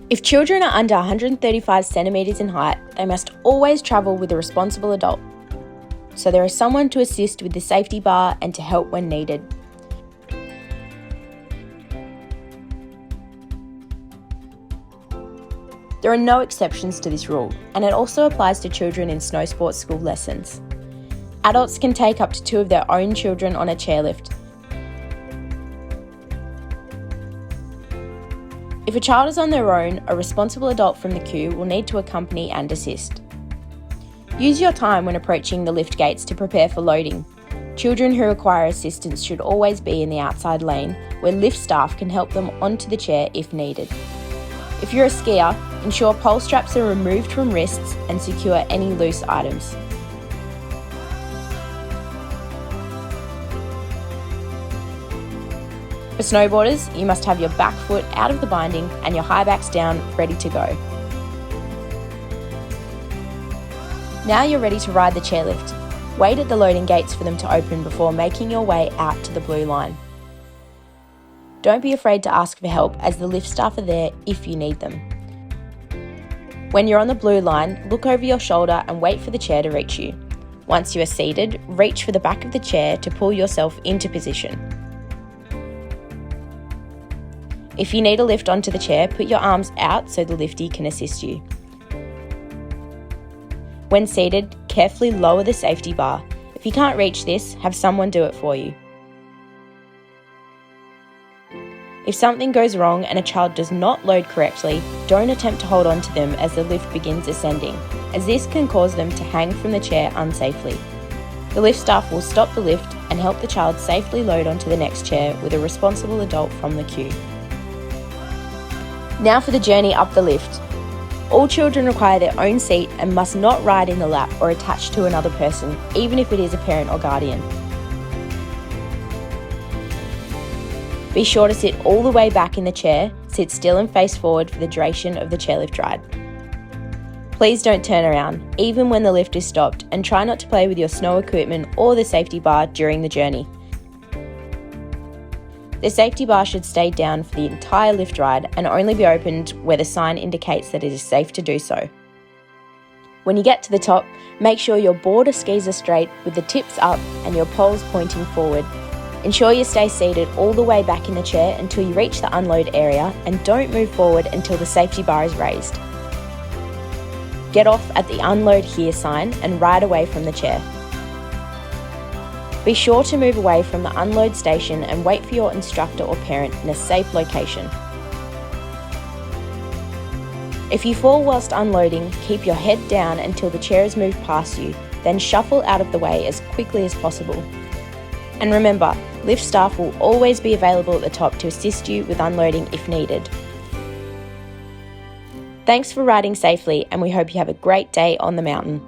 If children are under 135 centimetres in height, they must always travel with a responsible adult, so there is someone to assist with the safety bar and to help when needed. There are no exceptions to this rule, and it also applies to children in snow sports school lessons. Adults can take up to 2 of their own children on a chairlift. If a child is on their own, a responsible adult from the queue will need to accompany and assist. Use your time when approaching the lift gates to prepare for loading. Children who require assistance should always be in the outside lane, where lift staff can help them onto the chair if needed. If you're a skier, ensure pole straps are removed from wrists and secure any loose items. For snowboarders, you must have your back foot out of the binding and your high backs down, ready to go. Now you're ready to ride the chairlift. Wait at the loading gates for them to open before making your way out to the blue line. Don't be afraid to ask for help, as the lift staff are there if you need them. When you're on the blue line, look over your shoulder and wait for the chair to reach you. Once you are seated, reach for the back of the chair to pull yourself into position. If you need a lift onto the chair, put your arms out so the liftie can assist you. When seated, carefully lower the safety bar. If you can't reach this, have someone do it for you. If something goes wrong and a child does not load correctly, don't attempt to hold on to them as the lift begins ascending, as this can cause them to hang from the chair unsafely. The lift staff will stop the lift and help the child safely load onto the next chair with a responsible adult from the queue. Now for the journey up the lift. All children require their own seat and must not ride in the lap or attach to another person, even if it is a parent or guardian. Be sure to sit all the way back in the chair, sit still and face forward for the duration of the chairlift ride. Please don't turn around, even when the lift is stopped, and try not to play with your snow equipment or the safety bar during the journey. The safety bar should stay down for the entire lift ride and only be opened where the sign indicates that it is safe to do so. When you get to the top, make sure your board or skis are straight with the tips up and your poles pointing forward. Ensure you stay seated all the way back in the chair until you reach the unload area, and don't move forward until the safety bar is raised. Get off at the unload here sign and ride away from the chair. Be sure to move away from the unload station and wait for your instructor or parent in a safe location. If you fall whilst unloading, keep your head down until the chair has moved past you, then shuffle out of the way as quickly as possible. And remember, lift staff will always be available at the top to assist you with unloading if needed. Thanks for riding safely, and we hope you have a great day on the mountain.